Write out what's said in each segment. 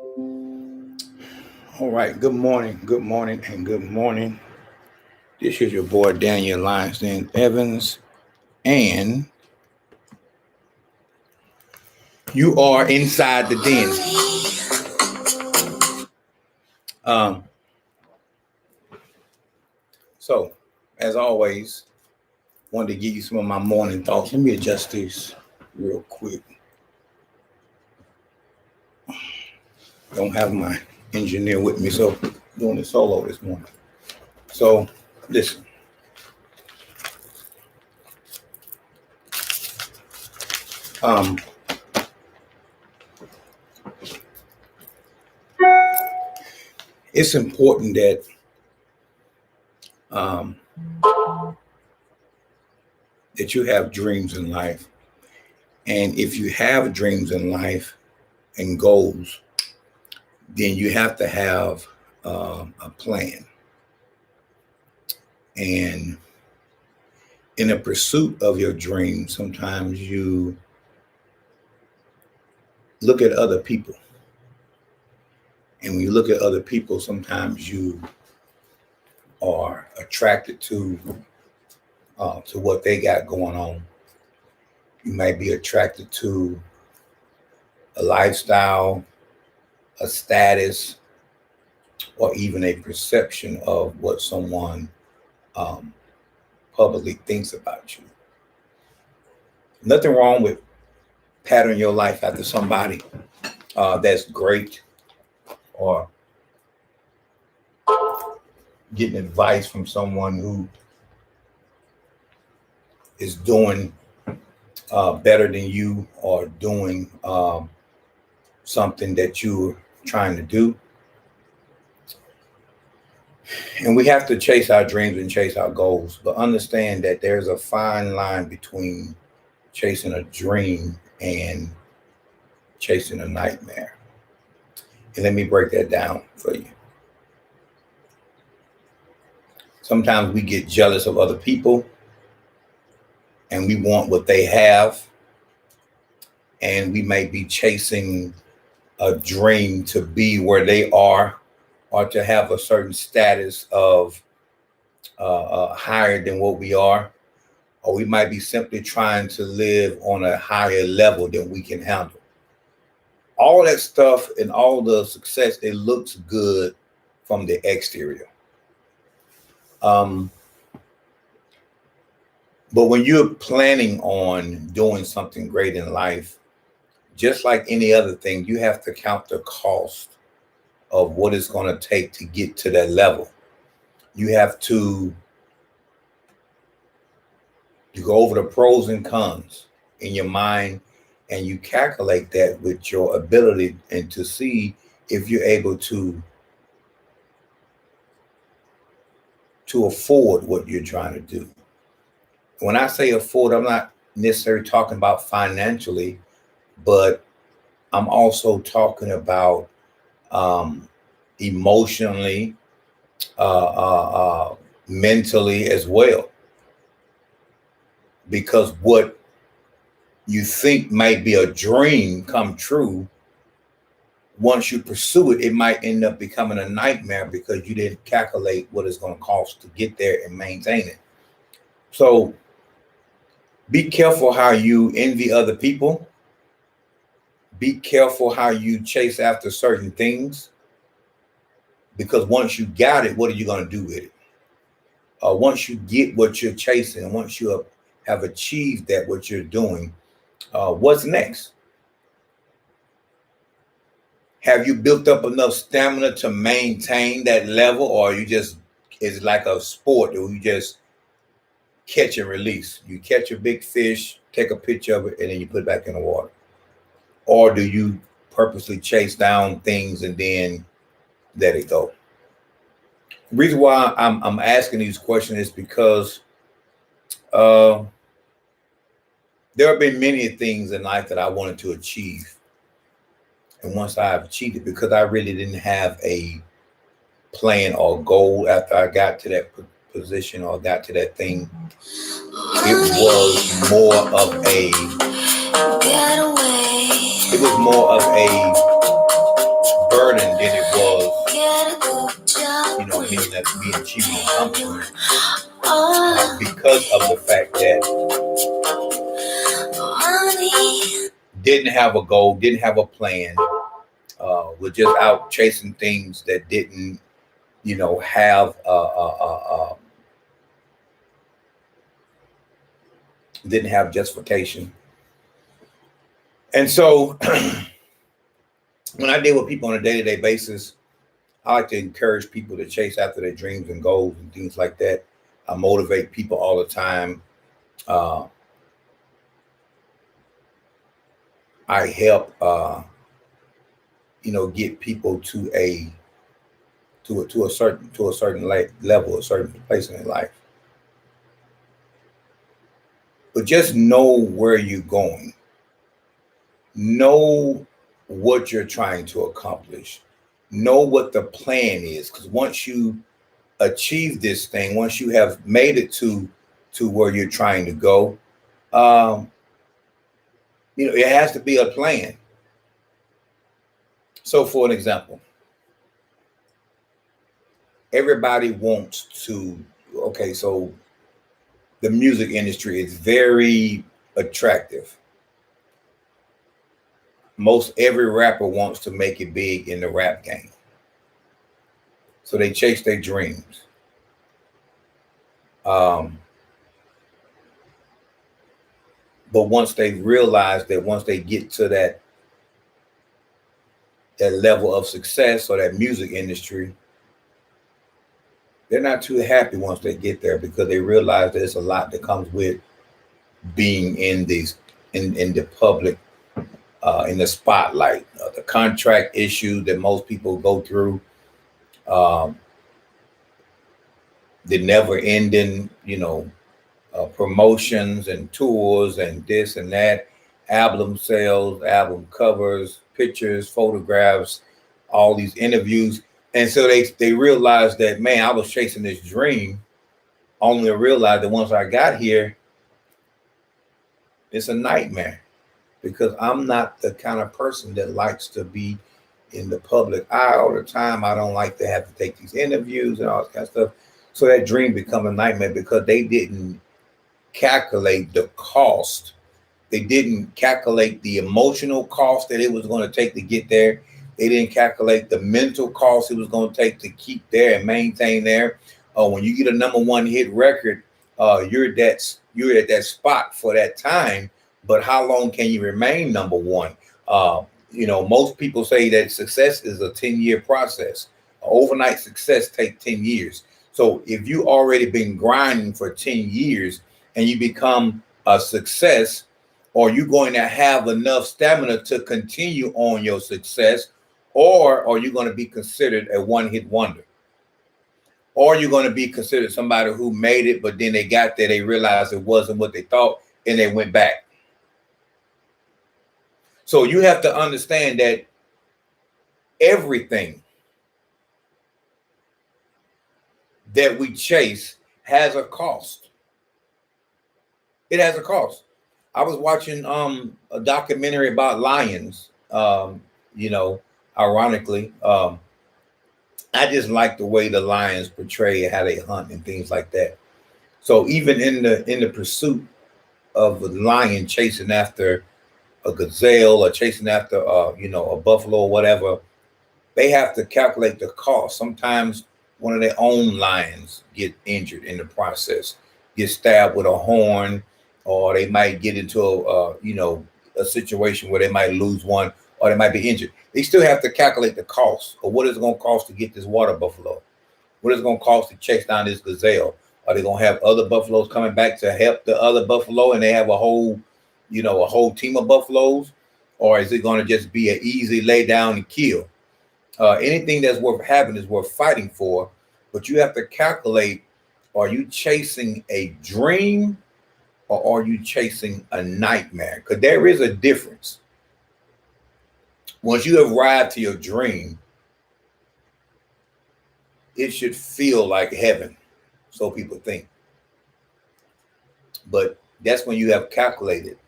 All right. Good morning. Good morning. And good morning. This is your boy Daniel Lionsden Evans, and you are inside the den. Um. So, as always, wanted to give you some of my morning thoughts. Let me adjust this real quick. Don't have my engineer with me, so doing it solo this morning. So, listen. Um. It's important that um that you have dreams in life. And if you have dreams in life and goals, then you have to have a plan. And in the pursuit of your dreams, sometimes you look at other people. And when you look at other people, sometimes you are attracted to what they got going on. You might be attracted to a lifestyle, a status, or even a perception of what someone um, publicly thinks about you. Nothing wrong with pattern your life after somebody that's great, or getting advice from someone who is doing better than you, or doing something that you're trying to do. And we have to chase our dreams and chase our goals, but understand that there's a fine line between chasing a dream and chasing a nightmare. And let me break that down for you. Sometimes we get jealous of other people and we want what they have, and we may be chasing a dream to be where they are, or to have a certain status of higher than what we are, or we might be simply trying to live on a higher level than we can handle. All that stuff and all the success, it looks good from the exterior. Um, but when you're planning on doing something great in life, just like any other thing, you have to count the cost of what it's going to take to get to that level. You have to you go over the pros and cons in your mind, and you calculate that with your ability, and to see if you're able to afford what you're trying to do. When I say afford, I'm not necessarily talking about financially, but I'm also talking about um, emotionally, mentally as well. Because what you think might be a dream come true, once you pursue it, it might end up becoming a nightmare because you didn't calculate what it's going to cost to get there and maintain it. So be careful how you envy other people. Be careful how you chase after certain things, because once you got it, what are you going to do with it? Once you get what you're chasing, once you have achieved that, what you're doing, what's next? Have you built up enough stamina to maintain that level, or you just, it's like a sport where you just catch and release? You catch a big fish, take a picture of it, and then you put it back in the water. Or do you purposely chase down things and then let it go? The reason why I'm asking these questions is because uh, there have been many things in life that I wanted to achieve. And once I've achieved it, because I really didn't have a plan or goal after I got to that position or got to that thing, it was more of a it was more of a doesn't mean that being achievement accomplishment. Because of the fact that didn't have a goal, didn't have a plan, was just out chasing things that didn't, have didn't have justification. And so when I deal with people on a day-to-day basis, I like to encourage people to chase after their dreams and goals and things like that. I motivate people all the time. I help, get people to a certain level, a certain place in their life. But just know where you're going. Know what you're trying to accomplish. Know what the plan is, because once you achieve this thing, once you have made it to where you're trying to go, it has to be a plan. So for an example, everybody wants to, so the music industry is very attractive. Most every rapper wants to make it big in the rap game. So they chase their dreams. But once they realize that once they get to that level of success or that music industry, they're not too happy once they get there, because they realize there's a lot that comes with being in the public, in the spotlight, the contract issue that most people go through, the never ending, promotions and tours and this and that, album sales, album covers, pictures, photographs, all these interviews. And so they realized that, man, I was chasing this dream, only to realize that once I got here, it's a nightmare, because I'm not the kind of person that likes to be in the public eye all the time. I don't like to have to take these interviews and all that kind of stuff. So that dream become a nightmare, because they didn't calculate the cost. They didn't calculate the emotional cost that it was going to take to get there. They didn't calculate the mental cost it was going to take to keep there and maintain there. When you get a number one hit record, you're at that spot for that time. But how long can you remain number one? Most people say that success is a 10-year process. Overnight success takes 10 years. So if you already been grinding for 10 years and you become a success, or you're going to have enough stamina to continue on your success, or are you going to be considered a one-hit wonder? Or you're going to be considered somebody who made it, but then they got there, they realized it wasn't what they thought, and they went back. So you have to understand that everything that we chase has a cost. It has a cost. I was watching a documentary about lions, ironically. I just like the way the lions portray how they hunt and things like that. So even in the pursuit of a lion chasing after a gazelle or chasing after a buffalo or whatever, they have to calculate the cost. Sometimes one of their own lions get injured in the process, get stabbed with a horn, or they might get into a situation where they might lose one, or they might be injured. They still have to calculate the cost of what it's going to cost to get this water buffalo. What is it going to cost to chase down this gazelle? Are they going to have other buffaloes coming back to help the other buffalo, and they have a whole team of buffaloes? Or is it going to just be an easy lay down and kill? Anything that's worth having is worth fighting for, but you have to calculate, are you chasing a dream or are you chasing a nightmare? Because there is a difference. Once you have arrived to your dream, it should feel like heaven, so people think. But that's when you have calculated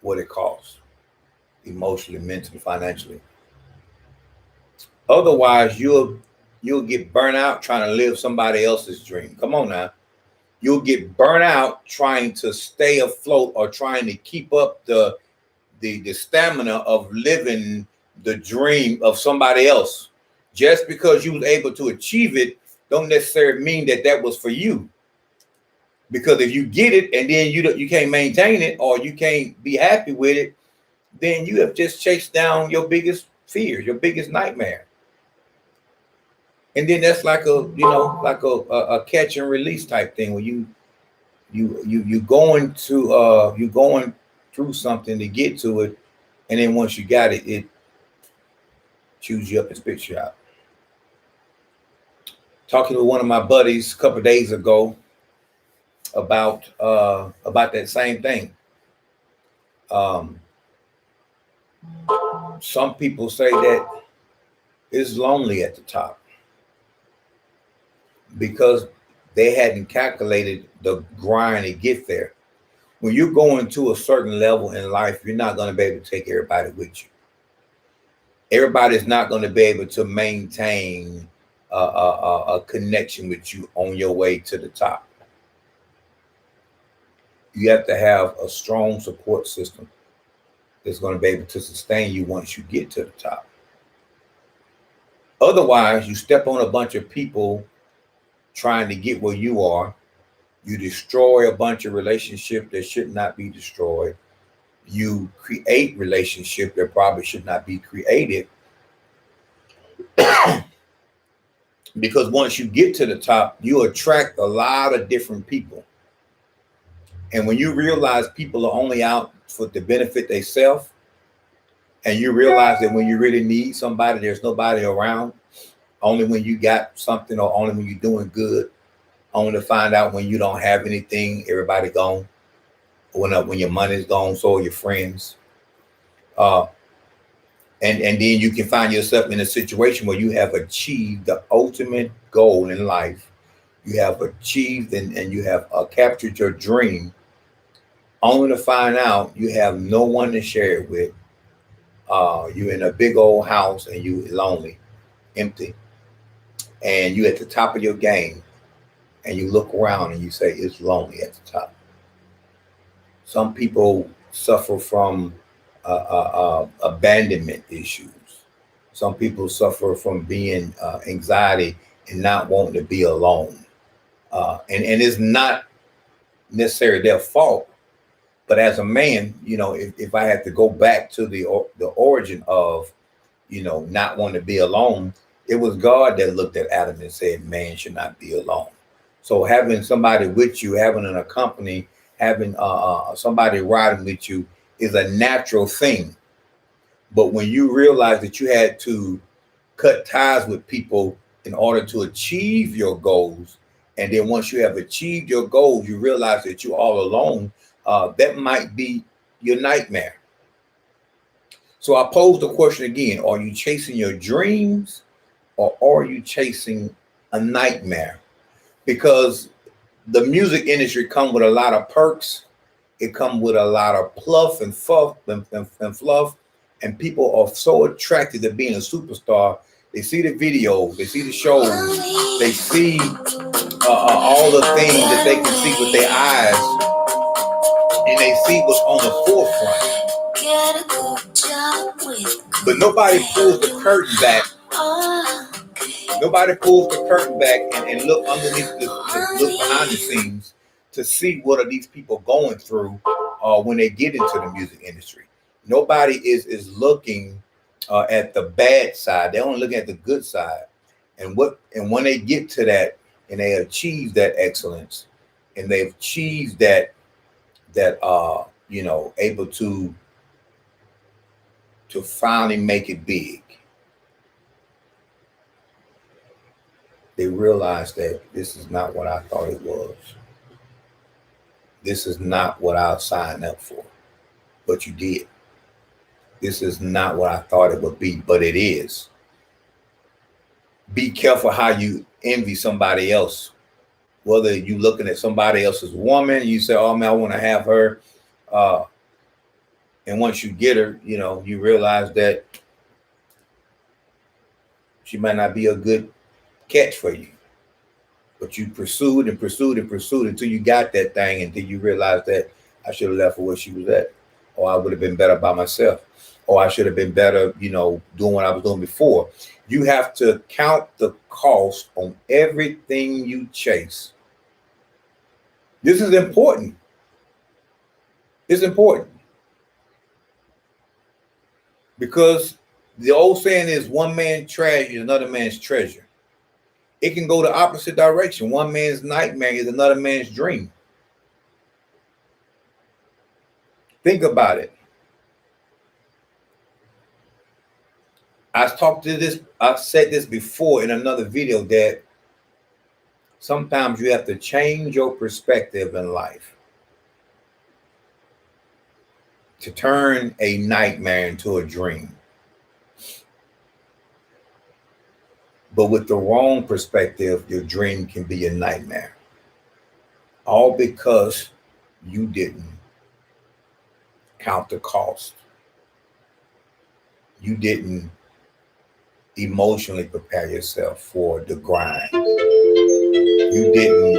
what it costs, emotionally, mentally, financially. Otherwise, you'll You'll get burnt out trying to live somebody else's dream. Come on now. You'll get burnt out trying to stay afloat or trying to keep up the stamina of living the dream of somebody else. Just because you was able to achieve it don't necessarily mean that that was for you. Because if you get it and then you can't maintain it or you can't be happy with it, then you have just chased down your biggest fear, your biggest nightmare. And then that's like a catch and release type thing where you going through something to get to it, and then once you got it, it chews you up and spits you out. Talking with one of my buddies a couple of days ago about that same thing. Some people say that it's lonely at the top because they hadn't calculated the grind to get there. When you're going to a certain level in life, you're not going to be able to take everybody with you. Everybody's not going to be able to maintain a connection with you on your way to the top. You have to have a strong support system that's going to be able to sustain you once you get to the top. Otherwise, you step on a bunch of people trying to get where you are. You destroy a bunch of relationships that should not be destroyed. You create relationships that probably should not be created. Because once you get to the top, you attract a lot of different people. And when you realize people are only out for the benefit themselves, and you realize that when you really need somebody, there's nobody around, only when you got something or only when you're doing good, only to find out when you don't have anything, everybody gone. When your money's gone, so are your friends. And then you can find yourself in a situation where you have achieved the ultimate goal in life. You have achieved and you have captured your dream, only to find out you have no one to share it with. You're in a big old house and you lonely, empty, and you at the top of your game, and you look around and you say it's lonely at the top. Some people suffer from abandonment issues. Some people suffer from being anxiety and not wanting to be alone. And it's not necessarily their fault. But as a man, if I had to go back to the origin of, not wanting to be alone, it was God that looked at Adam and said, man should not be alone. So having somebody with you, having an company, having somebody riding with you is a natural thing. But when you realize that you had to cut ties with people in order to achieve your goals, and then once you have achieved your goals, you realize that you're all alone, that might be your nightmare. So I pose the question again, are you chasing your dreams or are you chasing a nightmare? Because the music industry comes with a lot of perks. It comes with a lot of pluff and fluff and fluff. And people are so attracted to being a superstar. They see the videos, they see the shows, they see all the things that they can see with their eyes, and they see what's on the forefront. But nobody pulls the curtain back. Nobody pulls the curtain back and look underneath look behind the scenes to see what are these people going through when they get into the music industry. Nobody is looking at the bad side. They're only looking at the good side. And when they get to that and they achieve that excellence and they've achieved that able to finally make it big, they realize that this is not what I thought it was. This is not what I signed up for, but you did. This is not what I thought it would be, but it is. Be careful how you envy somebody else. Whether you looking at somebody else's woman, you say, oh man, I want to have her. And once you get her, you realize that she might not be a good catch for you. But you pursued and pursued and pursued until you got that thing, until you realized that I should have left her where she was at, or I would have been better by myself, or I should have been better, doing what I was doing before. You have to count the cost on everything you chase. This is important. It's important because the old saying is one man's trash is another man's treasure. It can go the opposite direction. One man's nightmare is another man's dream. Think about it. I said this before in another video, that sometimes you have to change your perspective in life to turn a nightmare into a dream. But with the wrong perspective, your dream can be a nightmare. All because you didn't count the cost. You didn't emotionally prepare yourself for the grind. You didn't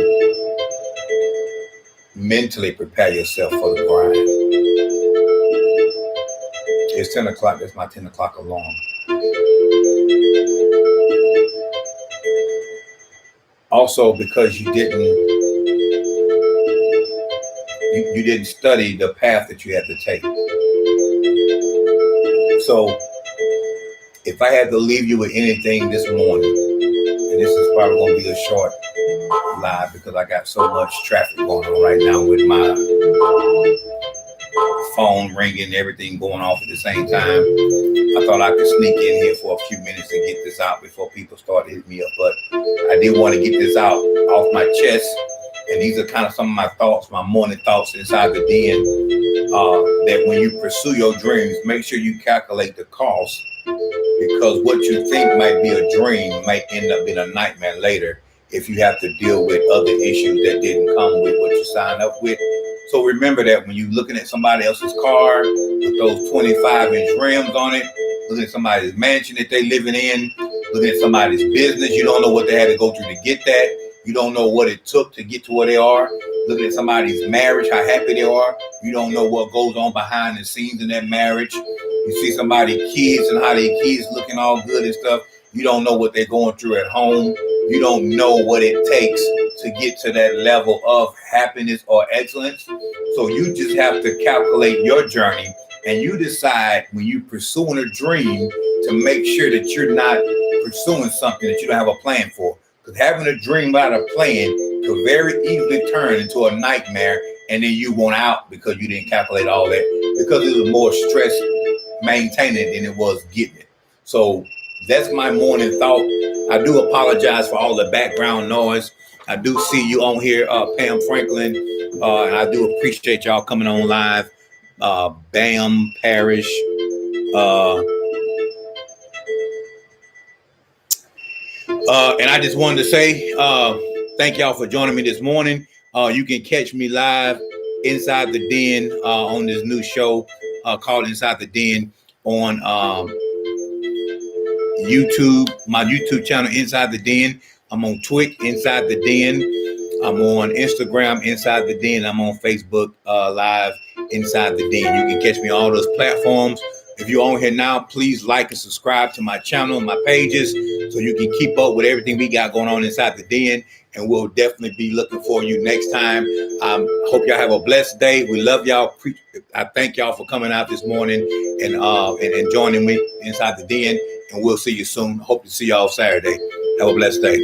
mentally prepare yourself for the grind. It's 10 o'clock. That's my 10 o'clock alarm. Also, because you didn't study the path that you had to take. So if I had to leave you with anything this morning, and this is probably going to be a short live because I got so much traffic going on right now with my phone ringing and everything going off at the same time. I thought I could sneak in here for a few minutes and get this out before people start hitting me up, but I did want to get this out off my chest. And these are kind of some of my thoughts, my morning thoughts inside the den, that when you pursue your dreams, make sure you calculate the cost, because what you think might be a dream might end up being a nightmare later if you have to deal with other issues that didn't come with what you signed up with. So remember that when you're looking at somebody else's car with those 25-inch rims on it, looking at somebody's mansion that they're living in, looking at somebody's business, you don't know what they had to go through to get that. You don't know what it took to get to where they are. Looking at somebody's marriage, how happy they are. You don't know what goes on behind the scenes in that marriage. You see somebody's kids and how their kids looking all good and stuff. You don't know what they're going through at home. You don't know what it takes to get to that level of happiness or excellence. So you just have to calculate your journey, and you decide when you're pursuing a dream to make sure that you're not pursuing something that you don't have a plan for. Because having a dream without a plan could very easily turn into a nightmare, and then you want out because you didn't calculate all that, because it was more stress maintaining it than it was getting it. So that's my morning thought. I do apologize for all the background noise. I do see you on here, Pam Franklin, and I do appreciate y'all coming on live. Bam Parish, and I just wanted to say thank y'all for joining me this morning. You can catch me live inside the den on this new show called Inside the Den on YouTube, my YouTube channel, Inside the Den. I'm on Twitch, Inside the Den. I'm on Instagram, Inside the Den. I'm on Facebook Live, Inside the Den. You can catch me on all those platforms. If you're on here now, please like and subscribe to my channel and my pages so you can keep up with everything we got going on inside the den. And we'll definitely be looking for you next time. Hope y'all have a blessed day. We love y'all. I thank y'all for coming out this morning and joining me inside the den. And we'll see you soon. Hope to see y'all Saturday. Have a blessed day.